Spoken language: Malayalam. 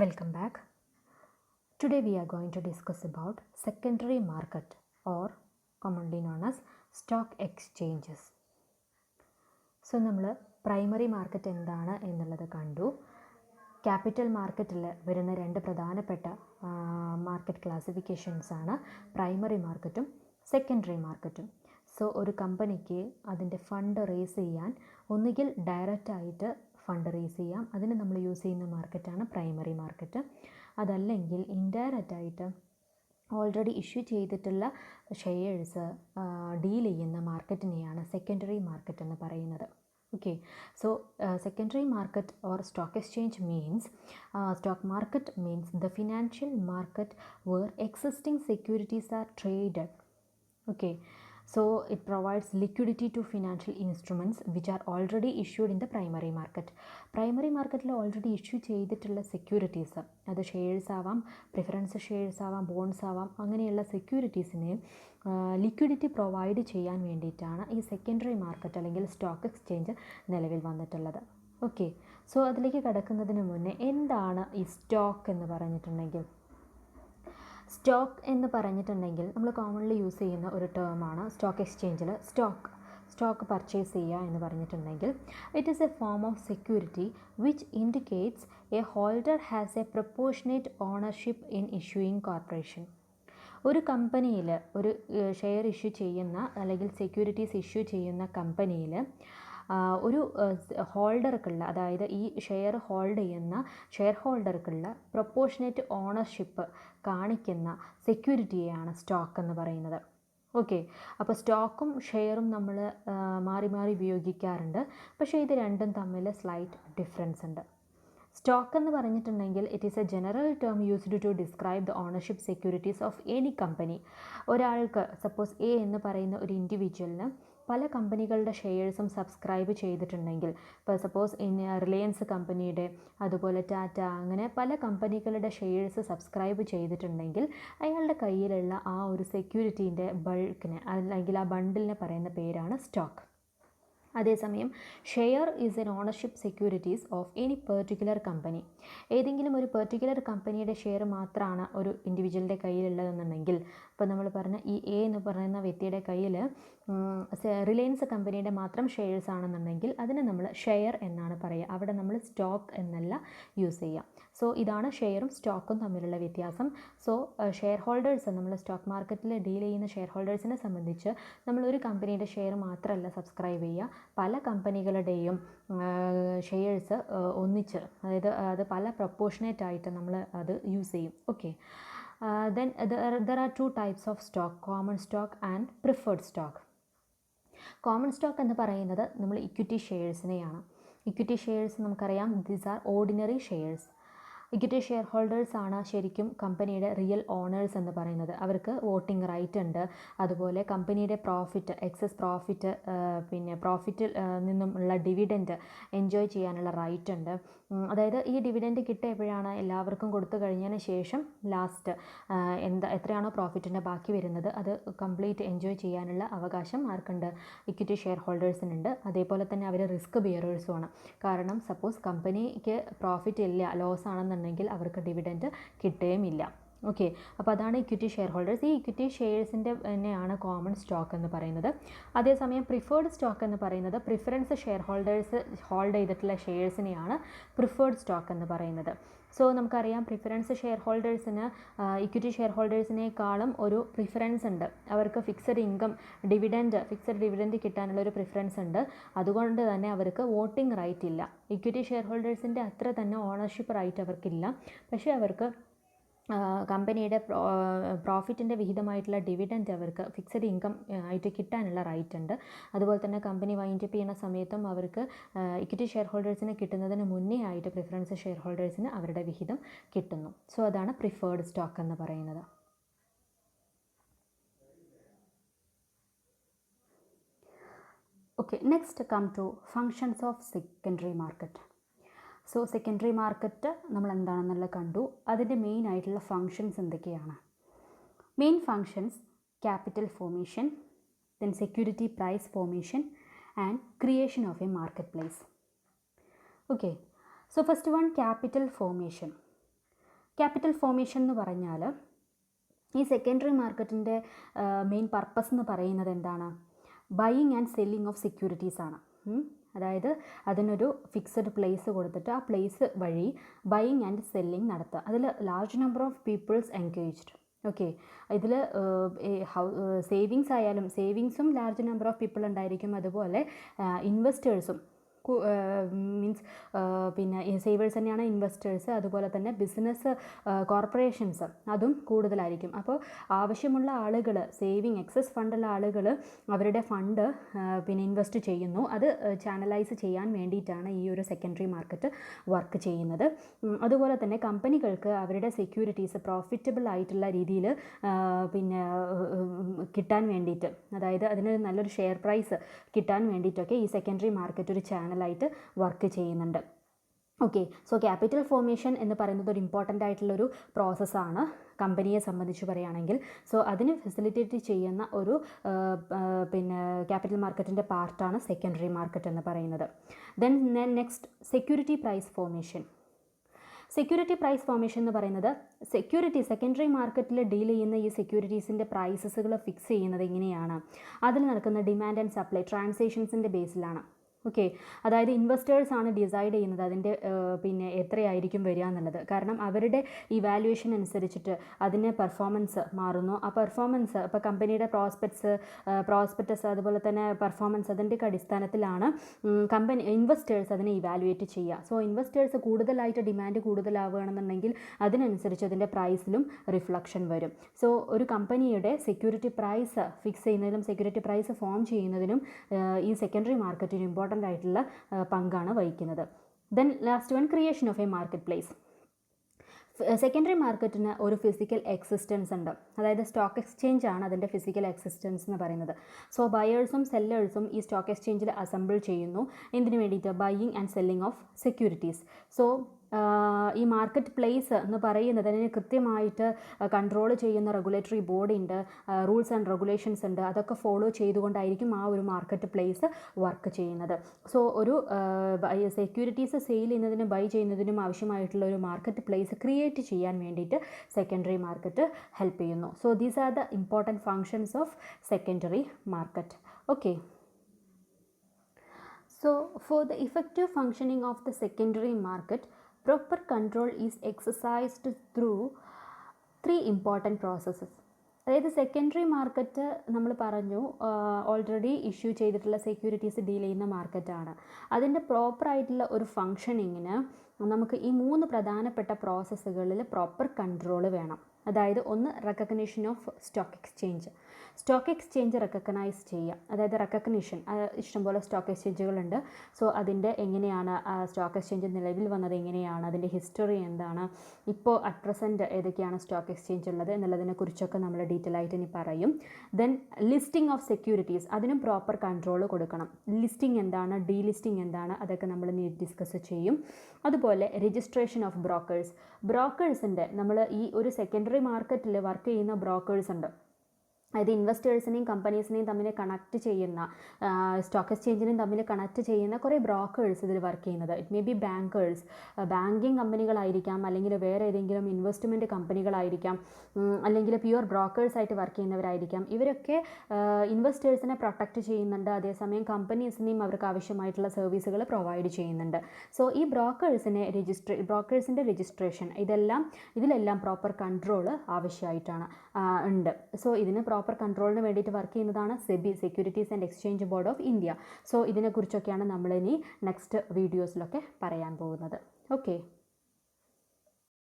Welcome back. Today we are going to discuss about secondary market or commonly known as stock exchanges. So നമ്മൾ പ്രൈമറി മാർക്കറ്റ് എന്താണ് എന്നുള്ളത് കണ്ടു. ക്യാപിറ്റൽ മാർക്കറ്റിൽ വരുന്ന രണ്ട് പ്രധാനപ്പെട്ട മാർക്കറ്റ് ക്ലാസിഫിക്കേഷൻസ് ആണ് പ്രൈമറി മാർക്കറ്റും സെക്കൻഡറി മാർക്കറ്റും. സോ ഒരു കമ്പനിക്ക് അതിൻ്റെ ഫണ്ട് റേസ് ചെയ്യാൻ ഒന്നുകിൽ ഡയറക്റ്റായിട്ട് ഫണ്ട് റേസ് ചെയ്യാം, അതിന് നമ്മൾ യൂസ് ചെയ്യുന്ന മാർക്കറ്റാണ് പ്രൈമറി മാർക്കറ്റ്. അതല്ലെങ്കിൽ ഇൻഡയറക്റ്റായിട്ട് ഓൾറെഡി ഇഷ്യൂ ചെയ്തിട്ടുള്ള ഷെയർസ് ഡീൽ ചെയ്യുന്ന മാർക്കറ്റിനെയാണ് സെക്കൻഡറി മാർക്കറ്റ് എന്ന് പറയുന്നത്. Okay, so secondary market or stock exchange means stock market means the financial market where existing securities are traded. Okay, so it provides liquidity to financial instruments which are already issued in the primary market. Primary market lo already issue ചെയ്തിട്ടുള്ള securities, അത് ഷെയർസ് ആവാം, പ്രിഫറൻസ് ഷെയർസ് ആവാം, ബോൺസ് ആവാം, അങ്ങനെയുള്ള സെക്യൂരിറ്റീസിനെ ലിക്വിഡിറ്റി പ്രൊവൈഡ് ചെയ്യാൻ വേണ്ടിയിട്ടാണ് ഈ സെക്കൻഡറി മാർക്കറ്റ് അല്ലെങ്കിൽ സ്റ്റോക്ക് എക്സ്ചേഞ്ച് നിലവിൽ വന്നിട്ടുള്ളത്. ഓക്കെ, സോ അതിലേക്ക് കടക്കുന്നതിന് മുന്നേ എന്താണ് ഈ സ്റ്റോക്ക് എന്ന് പറഞ്ഞിട്ടുണ്ടെങ്കിൽ? സ്റ്റോക്ക് എന്ന് പറഞ്ഞിട്ടുണ്ടെങ്കിൽ നമ്മൾ കോമൺലി യൂസ് ചെയ്യുന്ന ഒരു ടേമാണ് സ്റ്റോക്ക് എക്സ്ചേഞ്ചിൽ സ്റ്റോക്ക് പർച്ചേസ് ചെയ്യുക എന്ന് പറഞ്ഞിട്ടുണ്ടെങ്കിൽ it is A form of security which indicates A holder has A proportionate ownership in issuing corporation. ഒരു കമ്പനിയിൽ ഒരു ഷെയർ ഇഷ്യൂ ചെയ്യുന്ന അല്ലെങ്കിൽ സെക്യൂരിറ്റീസ് ഇഷ്യൂ ചെയ്യുന്ന കമ്പനിയിൽ ഒരു ഹോൾഡർക്കുള്ള, അതായത് ഈ ഷെയർ ഹോൾഡ് ചെയ്യുന്ന ഷെയർ ഹോൾഡർക്കുള്ള പ്രൊപ്പോർഷനേറ്റ് ഓണർഷിപ്പ് കാണിക്കുന്ന സെക്യൂരിറ്റിയെയാണ് സ്റ്റോക്ക് എന്ന് പറയുന്നത്. ഓക്കെ, അപ്പോൾ സ്റ്റോക്കും ഷെയറും നമ്മൾ മാറി മാറി ഉപയോഗിക്കാറുണ്ട്, പക്ഷേ ഇത് രണ്ടും തമ്മിൽ സ്ലൈറ്റ് ഡിഫറൻസ് ഉണ്ട്. സ്റ്റോക്ക് എന്ന് പറഞ്ഞിട്ടുണ്ടെങ്കിൽ it is a general term used to describe the ownership securities of any company. ഒരാൾക്ക് സപ്പോസ് എ എന്ന് പറയുന്ന ഒരു ഇൻഡിവിജ്വലിന് പല കമ്പനികളുടെ ഷെയർസും സബ്സ്ക്രൈബ് ചെയ്തിട്ടുണ്ടെങ്കിൽ, ഇപ്പോൾ സപ്പോസ് റിലയൻസ് കമ്പനിയുടെ, അതുപോലെ ടാറ്റ, അങ്ങനെ പല കമ്പനികളുടെ ഷെയർസ് സബ്സ്ക്രൈബ് ചെയ്തിട്ടുണ്ടെങ്കിൽ അയാളുടെ കയ്യിലുള്ള ആ ഒരു സെക്യൂരിറ്റീൻ്റെ ബൾക്കിന് അല്ലെങ്കിൽ ആ ബണ്ടിലിനെ പറയുന്ന പേരാണ് സ്റ്റോക്ക്. അതേസമയം share is N ownership securities of any particular company. ഏതെങ്കിലും ഒരു പെർട്ടിക്കുലർ കമ്പനിയുടെ ഷെയർ മാത്രമാണ് ഒരു ഇൻഡിവിജ്വലിൻ്റെ കയ്യിലുള്ളതെന്നുണ്ടെങ്കിൽ, ഇപ്പോൾ നമ്മൾ പറഞ്ഞ ഈ എ എന്ന് പറയുന്ന വ്യക്തിയുടെ കയ്യിൽ റിലയൻസ് കമ്പനിയുടെ മാത്രം ഷെയർസ് ആണെന്നുണ്ടെങ്കിൽ അതിന് നമ്മൾ ഷെയർ എന്നാണ് പറയുക. അവിടെ നമ്മൾ സ്റ്റോക്ക് എന്നല്ല യൂസ് ചെയ്യുക. സോ ഇതാണ് ഷെയറും സ്റ്റോക്കും തമ്മിലുള്ള വ്യത്യാസം. സോ ഷെയർ ഹോൾഡേഴ്സ്, നമ്മൾ സ്റ്റോക്ക് മാർക്കറ്റിൽ ഡീൽ ചെയ്യുന്ന ഷെയർ ഹോൾഡേഴ്സിനെ സംബന്ധിച്ച് നമ്മൾ ഒരു കമ്പനിയുടെ ഷെയർ മാത്രമല്ല സബ്സ്ക്രൈബ് ചെയ്യുക, പല കമ്പനികളുടെയും ഷെയർസ് ഒന്നിച്ച്, അതായത് അത് പല പ്രൊപ്പോർഷനേറ്റ് ആയിട്ട് നമ്മൾ അത് യൂസ് ചെയ്യും. Okay, then there are two types of stock, common stock and preferred stock. Common stock എന്ന് പറയുന്നത് നമ്മൾ ഇക്വിറ്റി ഷെയർസിനെയാണ്. ഇക്വിറ്റി ഷെയർസ് നമുക്കറിയാം, these are ordinary shares. Equity share holders ആണ് ശരിക്കും കമ്പനിയുടെ റിയൽ ഓണേഴ്സ് എന്ന് പറയുന്നത്. അവർക്ക് വോട്ടിംഗ് റൈറ്റ് ഉണ്ട്, അതുപോലെ കമ്പനിയുടെ പ്രോഫിറ്റ്, എക്സസ് പ്രോഫിറ്റ്, പിന്നെ പ്രോഫിറ്റിൽ നിന്നും ഉള്ള ഡിവിഡൻറ്റ് എൻജോയ് ചെയ്യാനുള്ള റൈറ്റ് ഉണ്ട്. അതായത് ഈ ഡിവിഡൻറ്റ് കിട്ടുക എപ്പോഴാണ്? എല്ലാവർക്കും കൊടുത്തു കഴിഞ്ഞതിന് ശേഷം ലാസ്റ്റ് എത്രയാണോ പ്രോഫിറ്റിൻ്റെ ബാക്കി വരുന്നത് അത് കംപ്ലീറ്റ് എൻജോയ് ചെയ്യാനുള്ള അവകാശം ആർക്കുണ്ട്? Equity share ഹോൾഡേഴ്സിനുണ്ട്. അതേപോലെ തന്നെ അവർ റിസ്ക് ബിയറേഴ്സുമാണ്. കാരണം സപ്പോസ് കമ്പനിക്ക് പ്രോഫിറ്റ് ഇല്ല, ലോസ് ആണെന്നുണ്ടെങ്കിൽ അവർക്ക് ഡിവിഡൻറ്റ് കിട്ടുകയുമില്ല. ഓക്കെ, അപ്പോൾ അതാണ് ഇക്വിറ്റി ഷെയർ ഹോൾഡേഴ്സ്. ഈ ഇക്വിറ്റി ഷെയർസിൻ്റെ തന്നെയാണ് കോമൺ സ്റ്റോക്ക് എന്ന് പറയുന്നത്. അതേസമയം പ്രിഫേർഡ് സ്റ്റോക്ക് എന്ന് പറയുന്നത് പ്രിഫറൻസ് ഷെയർ ഹോൾഡേഴ്സ് ഹോൾഡ് ചെയ്തിട്ടുള്ള ഷെയർസിനെയാണ് പ്രിഫേർഡ് സ്റ്റോക്ക് എന്ന് പറയുന്നത്. സോ നമുക്കറിയാം, പ്രിഫറൻസ് ഷെയർ ഹോൾഡേഴ്സിന് ഇക്വിറ്റി ഷെയർ ഹോൾഡേഴ്സിനേക്കാളും ഒരു പ്രിഫറൻസ് ഉണ്ട്. അവർക്ക് ഫിക്സഡ് ഇൻകം ഫിക്സഡ് ഡിവിഡൻറ്റ് കിട്ടാനുള്ള ഒരു പ്രിഫറൻസ് ഉണ്ട്. അതുകൊണ്ട് തന്നെ അവർക്ക് വോട്ടിംഗ് റൈറ്റ് ഇല്ല. ഇക്വിറ്റി ഷെയർ ഹോൾഡേഴ്സിൻ്റെ അത്ര തന്നെ ഓണർഷിപ്പ് റൈറ്റ് അവർക്കില്ല, പക്ഷേ അവർക്ക് കമ്പനിയുടെ പ്രോഫിറ്റിൻ്റെ വിഹിതമായിട്ടുള്ള ഡിവിഡൻറ്റ് അവർക്ക് ഫിക്സഡ് ഇൻകം ആയിട്ട് കിട്ടാനുള്ള റൈറ്റ് ഉണ്ട്. അതുപോലെ തന്നെ കമ്പനി വൈൻഡപ്പ് ചെയ്യുന്ന സമയത്തും അവർക്ക് ഇക്വിറ്റി ഷെയർ ഹോൾഡേഴ്സിന് കിട്ടുന്നതിന് മുന്നേ ആയിട്ട് പ്രിഫറൻസ് ഷെയർ ഹോൾഡേഴ്സിന് അവരുടെ വിഹിതം കിട്ടുന്നു. സോ അതാണ് പ്രിഫേർഡ് സ്റ്റോക്ക് എന്ന് പറയുന്നത്. Okay, next come to functions of secondary market. So secondary market നമ്മൾ എന്താണെന്നുള്ളത് കണ്ടു. അതിൻ്റെ മെയിൻ ആയിട്ടുള്ള ഫങ്ഷൻസ് എന്തൊക്കെയാണ്? Main functions: capital formation, then security price formation and creation of a market place. Okay, so first one, capital formation. Capital formation എന്ന് പറഞ്ഞാൽ ഈ സെക്കൻഡറി മാർക്കറ്റിൻ്റെ മെയിൻ പർപ്പസ് എന്ന് പറയുന്നത് എന്താണ്? Buying and selling of securities ആണ്. അതായത് അതിനൊരു ഫിക്സഡ് പ്ലേസ് കൊടുത്തിട്ട് ആ പ്ലേസ് വഴി ബൈയിങ് ആൻഡ് സെല്ലിങ് നടത്തുക. അതിൽ large number of peoples engaged. Okay, ഇതിൽ സേവിങ്സ് ആയാലും സേവിങ്സും ലാർജ് നമ്പർ ഓഫ് പീപ്പിൾ ഉണ്ടായിരിക്കും, അതുപോലെ ഇൻവെസ്റ്റേഴ്സും മീൻസ് പിന്നെ സേവേഴ്സ് തന്നെയാണ് ഇൻവെസ്റ്റേഴ്സ്, അതുപോലെ തന്നെ ബിസിനസ് കോർപ്പറേഷൻസ് അതും കൂടുതലായിരിക്കും. അപ്പോൾ ആവശ്യമുള്ള ആളുകൾ, സേവിങ് എക്സസ് ഫണ്ടുള്ള ആളുകൾ അവരുടെ ഫണ്ട് പിന്നെ ഇൻവെസ്റ്റ് ചെയ്യുന്നു. അത് ചാനലൈസ് ചെയ്യാൻ വേണ്ടിയിട്ടാണ് ഈ ഒരു സെക്കൻഡറി മാർക്കറ്റ് വർക്ക് ചെയ്യുന്നത്. അതുപോലെ തന്നെ കമ്പനികൾക്ക് അവരുടെ സെക്യൂരിറ്റീസ് പ്രോഫിറ്റബിൾ ആയിട്ടുള്ള രീതിയിൽ പിന്നെ കിട്ടാൻ വേണ്ടിയിട്ട്, അതായത് അതിന് നല്ലൊരു ഷെയർ പ്രൈസ് കിട്ടാൻ വേണ്ടിയിട്ടൊക്കെ ഈ സെക്കൻഡറി മാർക്കറ്റ് ഒരു ചാനലായിട്ട് വർക്ക് ചെയ്യുന്നുണ്ട്. ഓക്കെ, സോ ക്യാപിറ്റൽ ഫോർമേഷൻ എന്ന് പറയുന്നത് ഒരു ഇമ്പോർട്ടൻ്റ് ആയിട്ടുള്ളൊരു പ്രോസസ്സാണ് കമ്പനിയെ സംബന്ധിച്ച് പറയുകയാണെങ്കിൽ. സോ അതിന് ഫെസിലിറ്റേറ്റ് ചെയ്യുന്ന ഒരു പിന്നെ ക്യാപിറ്റൽ മാർക്കറ്റിൻ്റെ പാർട്ടാണ് സെക്കൻഡറി മാർക്കറ്റ് എന്ന് പറയുന്നത്. Then next security price formation. Security price formation എന്ന് പറയുന്നത് സെക്കൻഡറി മാർക്കറ്റിൽ ഡീൽ ചെയ്യുന്ന ഈ സെക്യൂരിറ്റീസിൻ്റെ പ്രൈസസുകൾ ഫിക്സ് ചെയ്യുന്നത് എങ്ങനെയാണ്? അതിൽ നടക്കുന്ന ഡിമാൻഡ് ആൻഡ് സപ്ലൈ ട്രാൻസാക്ഷൻസിൻ്റെ ബേസിലാണ്. ഓക്കെ, അതായത് ഇൻവെസ്റ്റേഴ്സ് ആണ് ഡിസൈഡ് ചെയ്യുന്നത് അതിൻ്റെ പിന്നെ എത്രയായിരിക്കും വരിക എന്നുള്ളത്. കാരണം അവരുടെ ഇവാലുവേഷൻ അനുസരിച്ചിട്ട് അതിന് പെർഫോമൻസ് മാറുന്നു. ആ പെർഫോമൻസ് ഇപ്പോൾ കമ്പനിയുടെ പ്രോസ്പെക്ടസ് അതുപോലെ തന്നെ പെർഫോമൻസ് അതിൻ്റെയൊക്കെ അടിസ്ഥാനത്തിലാണ് ഇൻവെസ്റ്റേഴ്സ് അതിനെ ഇവാലുവേറ്റ് ചെയ്യുക. സോ ഇൻവെസ്റ്റേഴ്സ് കൂടുതലായിട്ട് ഡിമാൻഡ് കൂടുതലാവുകയാണെന്നുണ്ടെങ്കിൽ അതിനനുസരിച്ച് അതിൻ്റെ പ്രൈസിലും റിഫ്ലക്ഷൻ വരും. സോ ഒരു കമ്പനിയുടെ സെക്യൂരിറ്റി പ്രൈസ് ഫിക്സ് ചെയ്യുന്നതിലും സെക്യൂരിറ്റി പ്രൈസ് ഫോം ചെയ്യുന്നതിനും ഈ സെക്കൻഡറി മാർക്കറ്റിന് ഇമ്പോർട്ടൻ്റ് ആയിട്ടുള്ള പങ്കാണ് വഹിക്കുന്നത്. Then last one, creation of a market place. Secondary മാർക്കറ്റിന് ഒരു ഫിസിക്കൽ എക്സിസ്റ്റൻസ് ഉണ്ട്, അതായത് സ്റ്റോക്ക് എക്സ്ചേഞ്ച് ആണ് അതിൻ്റെ ഫിസിക്കൽ എക്സിസ്റ്റൻസ് എന്ന് പറയുന്നത്. സോ ബയേഴ്സും സെല്ലേഴ്സും ഈ സ്റ്റോക്ക് എക്സ്ചേഞ്ചിൽ അസംബിൾ ചെയ്യുന്നു. എന്തിനു വേണ്ടിയിട്ട്? Buying and selling of securities. So ഈ മാർക്കറ്റ് പ്ലേസ് എന്ന് പറയുന്നത് അതിന് കൃത്യമായിട്ട് കൺട്രോൾ ചെയ്യുന്ന റെഗുലേറ്ററി ബോഡി ഉണ്ട്, റൂൾസ് ആൻഡ് റെഗുലേഷൻസ് ഉണ്ട്. അതൊക്കെ ഫോളോ ചെയ്തുകൊണ്ടായിരിക്കും ആ ഒരു മാർക്കറ്റ് പ്ലേസ് വർക്ക് ചെയ്യുന്നത്. സോ ഒരു സെക്യൂരിറ്റീസ് സെയിൽ ചെയ്യുന്നതിനും ബൈ ചെയ്യുന്നതിനും ആവശ്യമായിട്ടുള്ള ഒരു മാർക്കറ്റ് പ്ലേസ് ക്രിയേറ്റ് ചെയ്യാൻ വേണ്ടിയിട്ട് സെക്കൻഡറി മാർക്കറ്റ് ഹെൽപ്പ് ചെയ്യുന്നു. So these are the important functions of secondary market. Okay, so for the effective functioning of the secondary market, proper control is exercised through 3 important processes. അതായത് സെക്കൻഡറി മാർക്കറ്റ് നമ്മൾ പറഞ്ഞു ഓൾറെഡി ഇഷ്യൂ ചെയ്തിട്ടുള്ള സെക്യൂരിറ്റീസ് ഡീൽ ചെയ്യുന്ന മാർക്കറ്റാണ്. അതിൻ്റെ പ്രോപ്പറായിട്ടുള്ള ഒരു ഫങ്ഷനിങ്ങിന് നമുക്ക് ഈ 3 പ്രധാനപ്പെട്ട പ്രോസസ്സുകളിൽ പ്രോപ്പർ കൺട്രോൾ വേണം. അതായത് ഒന്ന്, recognition of stock exchange recognise ചെയ്യുക. അതായത് റെക്കഗ്നിഷൻ, ഇഷ്ടംപോലെ സ്റ്റോക്ക് എക്സ്ചേഞ്ചുകളുണ്ട്. സോ അതിൻ്റെ എങ്ങനെയാണ് സ്റ്റോക്ക് എക്സ്ചേഞ്ച് നിലവിൽ വന്നത്, എങ്ങനെയാണ് അതിൻ്റെ ഹിസ്റ്ററി എന്താണ്, ഇപ്പോൾ അറ്റ് പ്രസൻറ്റ് ഏതൊക്കെയാണ് സ്റ്റോക്ക് എക്സ്ചേഞ്ച് ഉള്ളത് എന്നുള്ളതിനെ കുറിച്ചൊക്കെ നമ്മൾ ഡീറ്റെയിൽ ആയിട്ട് ഇനി പറയും. ദെൻ ലിസ്റ്റിംഗ് ഓഫ് സെക്യൂരിറ്റീസ്, അതിനും പ്രോപ്പർ കൺട്രോൾ കൊടുക്കണം. ലിസ്റ്റിംഗ് എന്താണ്, ഡീലിസ്റ്റിംഗ് എന്താണ്, അതൊക്കെ നമ്മൾ ഇനി ഡിസ്കസ് ചെയ്യും. അതുപോലെ രജിസ്ട്രേഷൻ ഓഫ് ബ്രോക്കേഴ്സിൻ്റെ, നമ്മൾ ഈ ഒരു സെക്കൻഡറി മാർക്കറ്റിൽ വർക്ക് ചെയ്യുന്ന ബ്രോക്കേഴ്സ് ഉണ്ട്. അതായത് ഇൻവെസ്റ്റേഴ്സിനെയും കമ്പനീസിനെയും തമ്മിൽ കണക്ട് ചെയ്യുന്ന, സ്റ്റോക്ക് എക്സ്ചേഞ്ചിനെയും തമ്മിൽ കണക്ട് ചെയ്യുന്ന കുറേ ബ്രോക്കേഴ്സ് ഇതിൽ വർക്ക് ചെയ്യുന്നത്. It may be bankers, banking കമ്പനികളായിരിക്കാം, അല്ലെങ്കിൽ വേറെ ഏതെങ്കിലും ഇൻവെസ്റ്റ്മെൻറ്റ് കമ്പനികളായിരിക്കാം, അല്ലെങ്കിൽ പ്യുവർ ബ്രോക്കേഴ്സായിട്ട് വർക്ക് ചെയ്യുന്നവരായിരിക്കാം. ഇവരൊക്കെ ഇൻവെസ്റ്റേഴ്സിനെ പ്രൊട്ടക്റ്റ് ചെയ്യുന്നുണ്ട്, അതേസമയം കമ്പനീസിനെയും അവർക്ക് ആവശ്യമായിട്ടുള്ള സർവീസുകൾ പ്രൊവൈഡ് ചെയ്യുന്നുണ്ട്. സോ ഈ ബ്രോക്കേഴ്സിൻ്റെ രജിസ്ട്രേഷൻ ഇതിലെല്ലാം പ്രോപ്പർ കൺട്രോൾ ആവശ്യമായിട്ടാണ് ഉണ്ട്. സോ ഇതിന് പ്രോപ്പർ കൺട്രോളിന് വേണ്ടിയിട്ട് വർക്ക് ചെയ്യുന്നതാണ് SEBI, securities and exchange board of India. So ഇതിനെക്കുറിച്ചൊക്കെയാണ് നമ്മളിനി നെക്സ്റ്റ് വീഡിയോസിലൊക്കെ പറയാൻ പോകുന്നത്. ഓക്കെ.